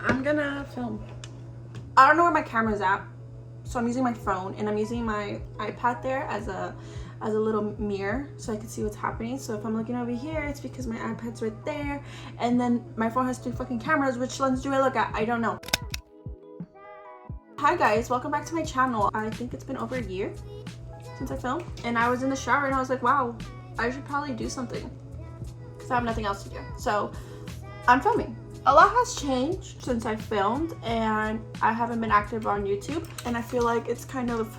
I'm gonna film. I don't know where my camera's at, so I'm using my phone and I'm using my iPad there as a little mirror so I can see what's happening. So if I'm looking over here, it's because my iPad's right there, and then my phone has 2 fucking cameras. Which lens do I look at? I don't know. Hi guys, welcome back to my channel. I think it's been over a year since I filmed, and I was in the shower and I was like, wow, I should probably do something because I have nothing else to do. So I'm filming. A lot has changed since I filmed, and I haven't been active on YouTube, and I feel like it's kind of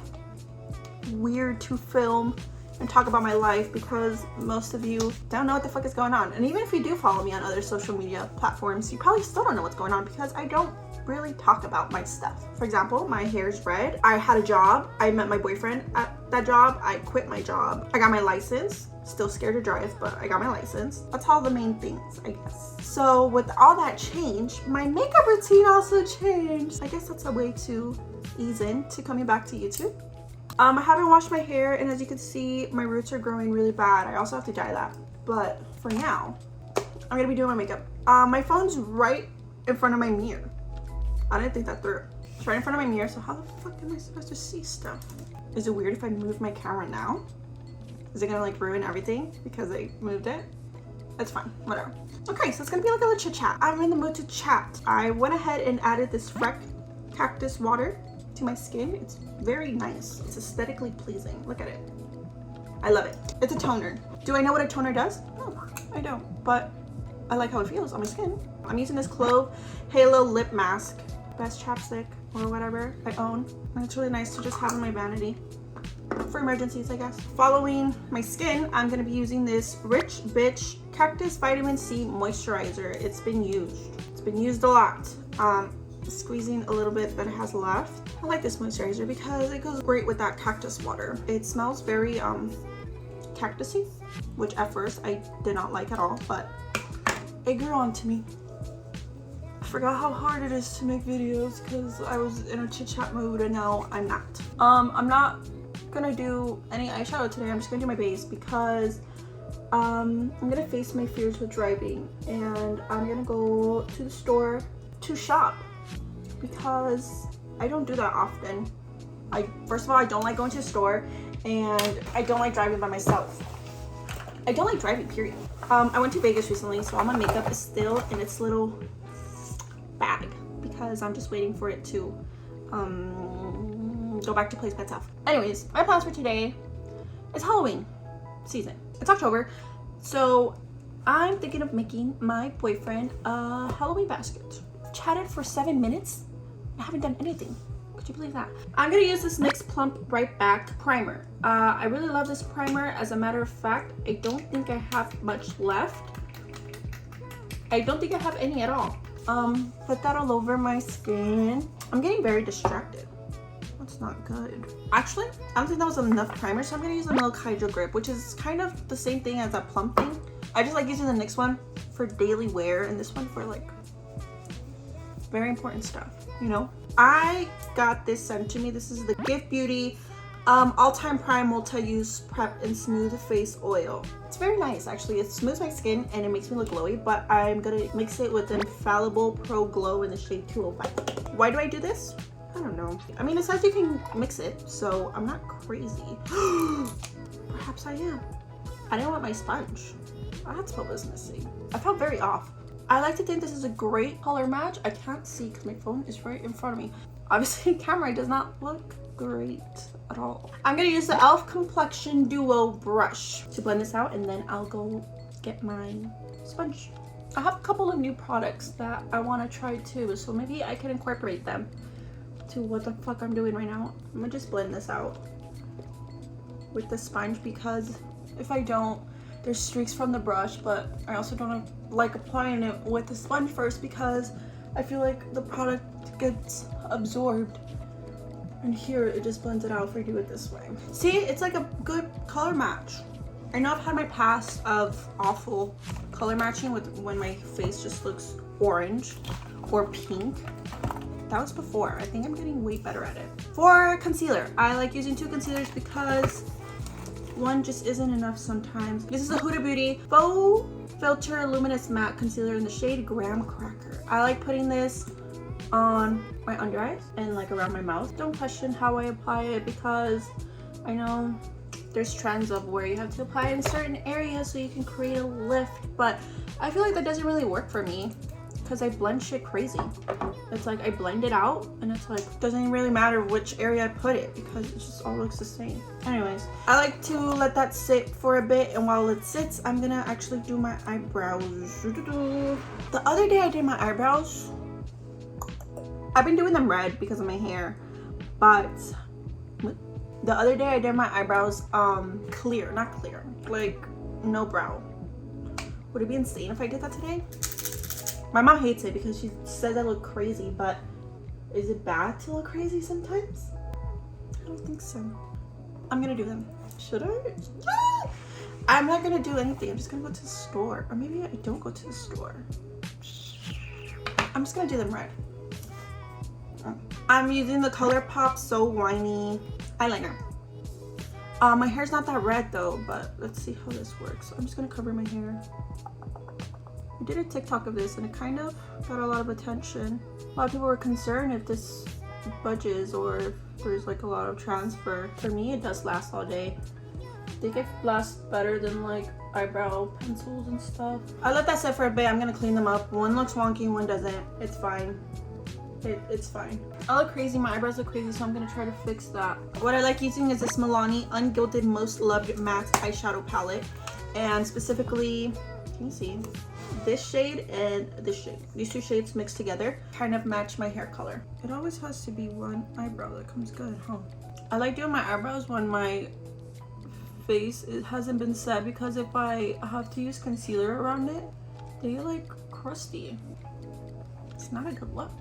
weird to film and talk about my life because most of you don't know what the fuck is going on. And even if you do follow me on other social media platforms, you probably still don't know what's going on because I don't really talk about my stuff. For example, my hair's red. I had a job. I met my boyfriend at that job. I quit my job. I got my license. Still scared to drive, but I got my license. That's all the main things, I guess. So with all that change, my makeup routine also changed. I guess that's a way to ease into coming back to YouTube. I haven't washed my hair, and as you can see, my roots are growing really bad. I also have to dye that. But for now, I'm gonna be doing my makeup. My phone's right in front of my mirror. I didn't think that through. It's right in front of my mirror, so how the fuck am I supposed to see stuff? Is it weird if I move my camera now? Is it gonna like ruin everything because I moved it? It's fine, whatever. Okay, so it's gonna be like a little chit chat. I'm in the mood to chat. I went ahead and added this fresh cactus water to my skin. It's very nice. It's aesthetically pleasing. Look at it. I love it. It's a toner. Do I know what a toner does? No, I don't, but I like how it feels on my skin. I'm using this Clove Halo Lip Mask. Best chapstick or whatever I own. And it's really nice to just have in my vanity for emergencies, I guess. Following my skin, I'm gonna be using this Rich Bitch Cactus Vitamin C Moisturizer. It's been used a lot. Squeezing a little bit that it has left. I like this moisturizer because it goes great with that cactus water. It smells very cactusy, which at first I did not like at all, but it grew on to me. I forgot how hard it is to make videos because I was in a chit chat mood and now I'm not. I'm not gonna do any eyeshadow today. I'm just gonna do my base because I'm gonna face my fears with driving, and I'm gonna go to the store to shop because I don't do that often. First of all, I don't like going to the store, and I don't like driving by myself. I don't like driving, period. I went to Vegas recently, so all my makeup is still in its little bag because I'm just waiting for it to go back to place by itself. Anyways, my plans for today is Halloween season. It's October, so I'm thinking of making my boyfriend a Halloween basket. Chatted for 7 minutes. I haven't done anything. Could you believe that? I'm gonna use this NYX Plump Right Back primer. I really love this primer. As a matter of fact, I don't think I have much left. I don't think I have any at all. Put that all over my skin. I'm getting very distracted. That's not good. Actually, I don't think that was enough primer, so I'm gonna use the Milk Hydro Grip, which is kind of the same thing as that plump thing. I just like using the NYX one for daily wear and this one for like very important stuff, you know? I got this sent to me. This is the Gift Beauty All-Time Prime Multi-Use Prep and Smooth Face Oil. It's very nice, actually. It smooths my skin and it makes me look glowy, but I'm gonna mix it with Infallible Pro Glow in the shade 205. Why do I do this? I don't know. I mean, it says you can mix it, so I'm not crazy. Perhaps I am. I didn't want my sponge. That's what was missing. I felt very off. I like to think this is a great color match. I can't see because my phone is right in front of me. Obviously, the camera does not look great at all. I'm gonna use the e.l.f. Complexion Duo brush to blend this out, and then I'll go get my sponge. I have a couple of new products that I want to try too, so maybe I can incorporate them to what the fuck I'm doing right now. I'm gonna just blend this out with the sponge because if I don't, there's streaks from the brush, but I also don't like applying it with the sponge first because I feel like the product gets absorbed. And here it just blends it out if I do it this way. See, it's like a good color match. I know I've had my past of awful color matching with when my face just looks orange or pink. That was before. I think I'm getting way better at it. For concealer, I like using 2 concealers because one just isn't enough sometimes. This is a Huda Beauty Faux Filter Luminous Matte Concealer in the shade Graham Cracker. I like putting this on my under eyes and like around my mouth. Don't question how I apply it because I know there's trends of where you have to apply in certain areas so you can create a lift, but I feel like that doesn't really work for me because I blend shit crazy. It's like I blend it out and it's like doesn't even really matter which area I put it because it just all looks the same. Anyways, I like to let that sit for a bit, and while it sits I'm gonna actually do my eyebrows. The other day I did my eyebrows. I've been doing them red because of my hair, but the other day I did my eyebrows clear, not clear, like no brow. Would it be insane if I did that today? My mom hates it because she says I look crazy, but is it bad to look crazy sometimes? I don't think so. I'm gonna do them. Should I? I'm not gonna do anything. I'm just gonna go to the store. Or maybe I don't go to the store. I'm just gonna do them red. I'm using the ColourPop So Whiny eyeliner. My hair's not that red though, but let's see how this works. I'm just gonna cover my hair. I did a TikTok of this and it kind of got a lot of attention. A lot of people were concerned if this budges or if there's like a lot of transfer. For me, it does last all day. I think it lasts better than like eyebrow pencils and stuff. I let that sit for a bit. I'm gonna clean them up. One looks wonky, one doesn't. It's fine. It's fine. I look crazy, my eyebrows look crazy, so I'm gonna try to fix that. What I like using is this Milani Ungilded Most Loved Matte Eyeshadow Palette, and specifically, can you see, this shade and this shade. These two shades mixed together kind of match my hair color. It always has to be one eyebrow that comes good, huh? I like doing my eyebrows when my face hasn't been set, because if I have to use concealer around it, they get like crusty. It's not a good look.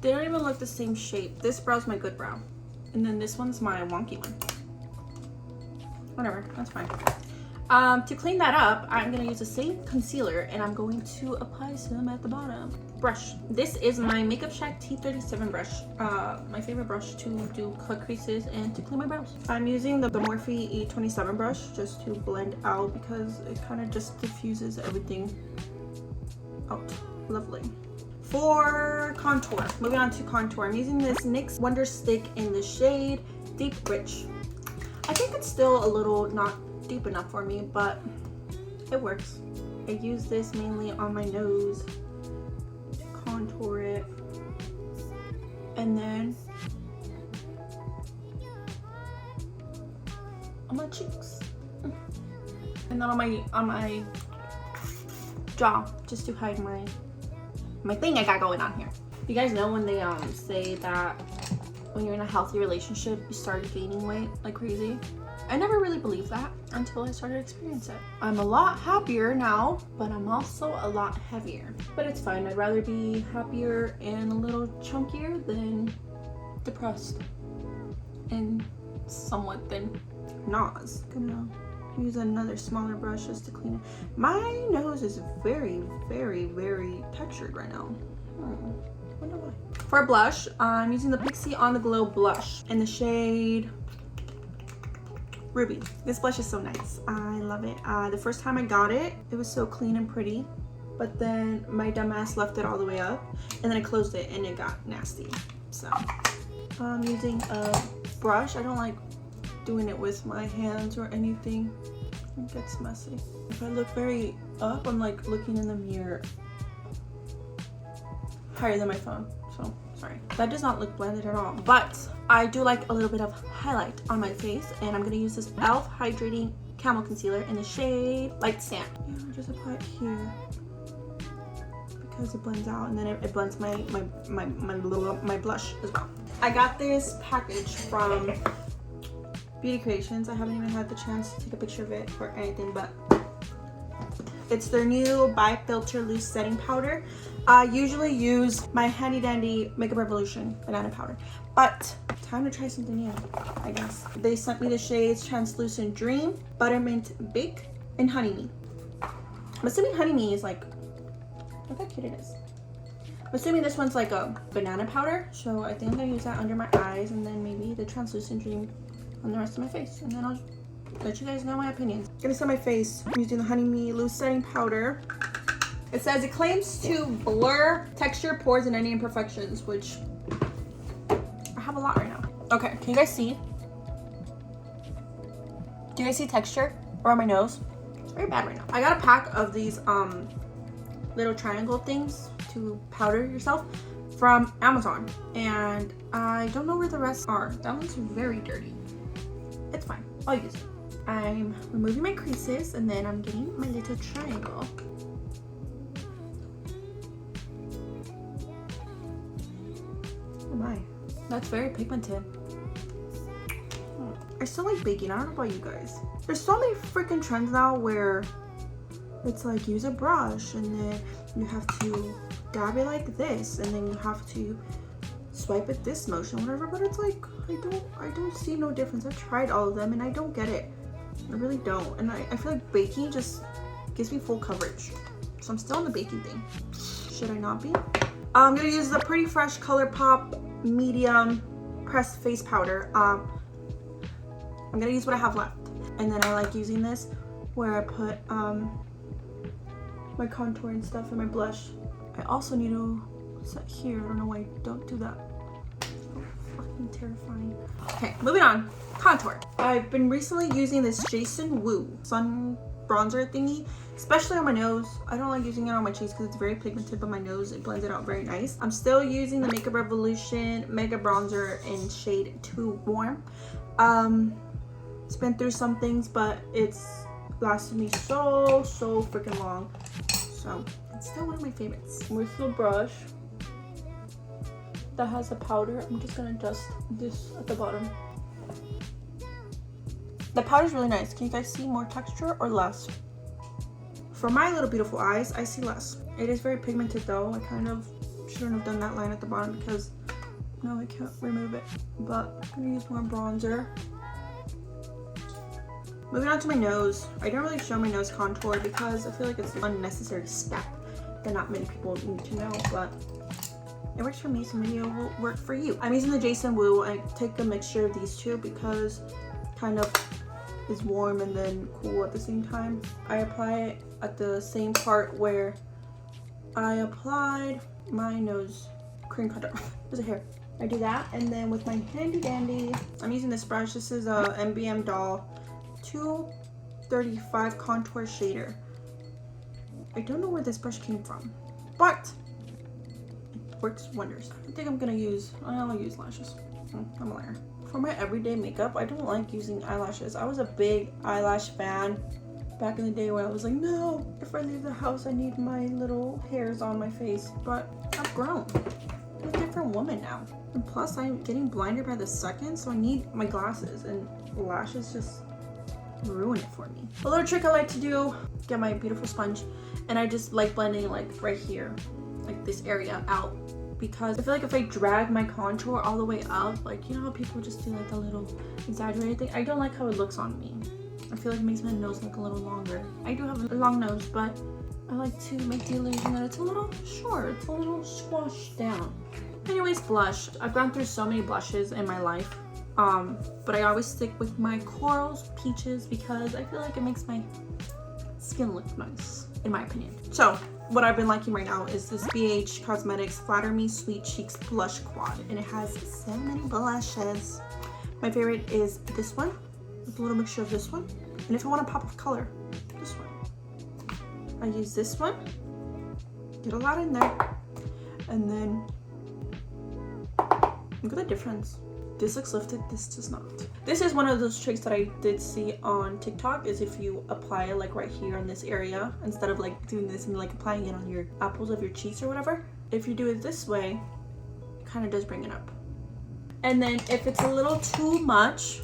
They don't even look the same shape. This brow's my good brow, and then this one's my wonky one. Whatever, that's fine. To clean that up, I'm gonna use the same concealer and I'm going to apply some at the bottom. Brush. This is my Makeup Shack T37 brush. My favorite brush to do cut creases and to clean my brows. I'm using the Morphe E27 brush just to blend out because it kind of just diffuses everything out. Lovely. For contour, moving on to contour, I'm using this NYX Wonder Stick in the shade Deep Rich. I think it's still a little not deep enough for me, but it works. I use this mainly on my nose, contour it, and then on my cheeks, and then on my jaw, just to hide my thing I got going on here. You guys know when they say that when you're in a healthy relationship you start gaining weight like crazy? I never really believed that until I started experiencing it. I'm a lot happier now, but I'm also a lot heavier. But it's fine. I'd rather be happier and a little chunkier than depressed and somewhat than not. Gonna use another smaller brush just to clean it. My nose is very, very, very textured right now. Wonder why. For blush, I'm using the Pixie On The Glow blush in the shade Ruby. This blush is so nice. I love it. The first time I got it, it was so clean and pretty, but then my dumbass left it all the way up, and then I closed it and it got nasty. So I'm using a brush. I don't like doing it with my hands or anything. It gets messy. If I look very up, I'm like looking in the mirror higher than my phone, so sorry. That does not look blended at all, but I do like a little bit of highlight on my face, and I'm gonna use this e.l.f. Hydrating Camel Concealer in the shade Light Sand. Yeah, I'll just apply it here because it blends out, and then it blends my blush as well. I got this package from Beauty Creations. I haven't even had the chance to take a picture of it or anything, but it's their new By Filter Loose Setting Powder. I usually use my handy dandy Makeup Revolution banana powder, but time to try something new, I guess. They sent me the shades Translucent Dream, Buttermint Bake, and Honey Me. I'm assuming Honey Me is like, look how cute it is. I'm assuming this one's like a banana powder, so I think I'm gonna use that under my eyes, and then maybe the Translucent Dream on the rest of my face, and then I'll let you guys know my opinions. I'm gonna set my face using the Honey Me Loose Setting Powder. It says it claims to blur texture, pores, and any imperfections, which I have a lot right now. Okay, can you guys see? Do you guys see texture around my nose? It's very bad right now. I got a pack of these little triangle things to powder yourself from Amazon, and I don't know where the rest are. That one's very dirty. It's fine, I'll use it. I'm removing my creases, and then I'm getting my little triangle. Oh my, that's very pigmented. I still like baking. I don't know about you guys. There's so many freaking trends now where it's like use a brush and then you have to dab it like this and then you have to swipe it this motion, whatever. But it's like I don't see no difference. I've tried all of them and I don't get it. I really don't. And I feel like baking just gives me full coverage. So I'm still on the baking thing. Should I not be? I'm gonna use the Pretty Fresh ColourPop medium pressed face powder. I'm gonna use what I have left, and then I like using this where I put my contour and stuff and my blush. I also need to set here. I don't know why I don't do that. So fucking terrifying. Okay, moving on. Contour. I've been recently using this Jason Wu sun bronzer thingy, especially on my nose. I don't like using it on my cheeks because it's very pigmented, but my nose, it blends it out very nice. I'm still using the Makeup Revolution Mega Bronzer in shade Too Warm. It's been through some things, but it's lasted me so freaking long. So it's still one of my favorites. With the brush that has a powder, I'm just gonna dust this at the bottom. The powder's really nice. Can you guys see more texture or less? For my little beautiful eyes, I see less. It is very pigmented though. I kind of shouldn't have done that line at the bottom because no, I can't remove it. But I'm gonna use more bronzer. Moving on to my nose. I don't really show my nose contour because I feel like it's an unnecessary step that not many people need to know, but it works for me, so maybe it will work for you. I'm using the Jason Wu. I take a mixture of these two because it kind of is warm and then cool at the same time. I apply it at the same part where I applied my nose cream contour. There's a hair. I do that, and then with my handy dandy, I'm using this brush. This is a MBM Doll 235 contour shader. I don't know where this brush came from, but it works wonders. I think I'm gonna use, I'll use lashes. I'm a liar. For my everyday makeup, I don't like using eyelashes. I was a big eyelash fan back in the day where I was like, no, if I leave the house, I need my little hairs on my face. But I've grown. I'm a different woman now. And plus, I'm getting blinded by the second, so I need my glasses, and lashes just ruin it for me. A little trick I like to do, get my beautiful sponge, and I just like blending like right here, like this area out, because I feel like if I drag my contour all the way up, like you know how people just do like a little exaggerated thing, I don't like how it looks on me. I feel like it makes my nose look a little longer. I do have a long nose, but I like to make the illusion that it's a little short, it's a little squashed down. Anyways, blush. I've gone through so many blushes in my life. But I always stick with my corals, peaches, because I feel like it makes my skin look nice, in my opinion. So what I've been liking right now is this BH Cosmetics Flatter Me Sweet Cheeks Blush Quad, and it has so many blushes. My favorite is this one, with a little mixture of this one, and if I want a pop of color, this one. I use this one, get a lot in there, and then look at the difference. This looks lifted, this does not. This is one of those tricks that I did see on TikTok, is if you apply it like right here in this area, instead of like doing this and like applying it on your apples of your cheeks or whatever. If you do it this way, it kind of does bring it up. And then if it's a little too much,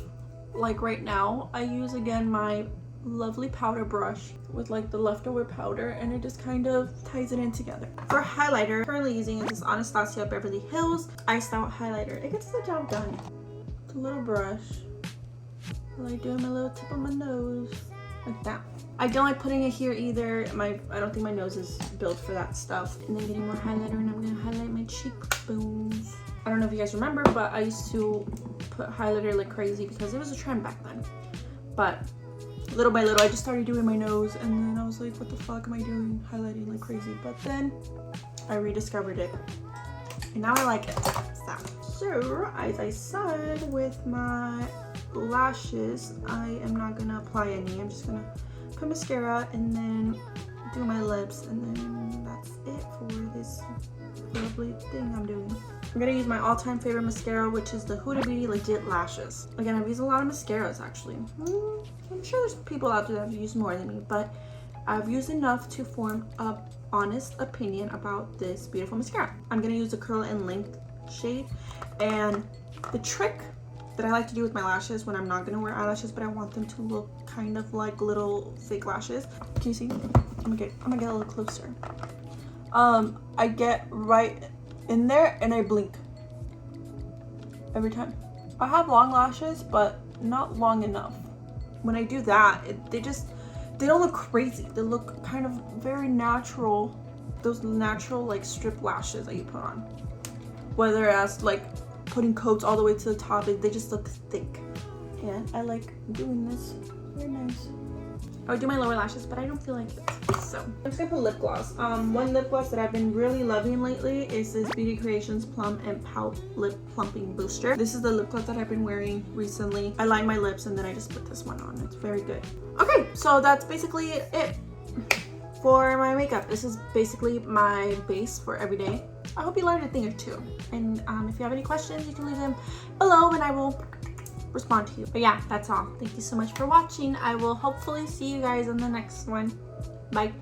like right now, I use again my lovely powder brush with like the leftover powder, and it just kind of ties it in together. For highlighter, currently using is this Anastasia Beverly Hills Iced Out Highlighter. It gets the job done. It's a little brush. I like doing my little tip of my nose like that. I don't like putting it here either. I don't think my nose is built for that stuff. And then getting more highlighter, and I'm gonna highlight my cheekbones. I don't know if you guys remember, but I used to put highlighter like crazy because it was a trend back then. But little by little, I just started doing my nose, and then I was like, what the fuck am I doing highlighting like crazy? But then I rediscovered it, and now I like it. So as I said, with my lashes, I am not gonna apply any. I'm just gonna put mascara and then do my lips, and then that's it for this lovely thing I'm doing. I'm gonna use my all-time favorite mascara, which is the Huda Beauty Legit Lashes. Again, I've used a lot of mascaras actually. I'm sure there's people out there that have used more than me, but I've used enough to form a honest opinion about this beautiful mascara. I'm gonna use the Curl and Length shade, and the trick that I like to do with my lashes when I'm not gonna wear eyelashes, but I want them to look kind of like little fake lashes. Can you see? I'm gonna get a little closer. I get right in there and I blink every time. I have long lashes, but not long enough. When I do that, they don't look crazy. They look kind of very natural. Those natural like strip lashes that you put on. Whether as like putting coats all the way to the top, they just look thick. And I like doing this. Very nice. I would do my lower lashes, but I don't feel like it. So I'm just gonna put lip gloss. One lip gloss that I've been really loving lately is this Beauty Creations Plum and Pout Lip Plumping Booster. This is the lip gloss that I've been wearing recently. I line my lips and then I just put this one on. It's very good. Okay, so that's basically it for my makeup. This is basically my base for every day. I hope you learned a thing or two. And if you have any questions, you can leave them below and I will respond to you. But yeah, that's all. Thank you so much for watching. I will hopefully see you guys in the next one. Bye.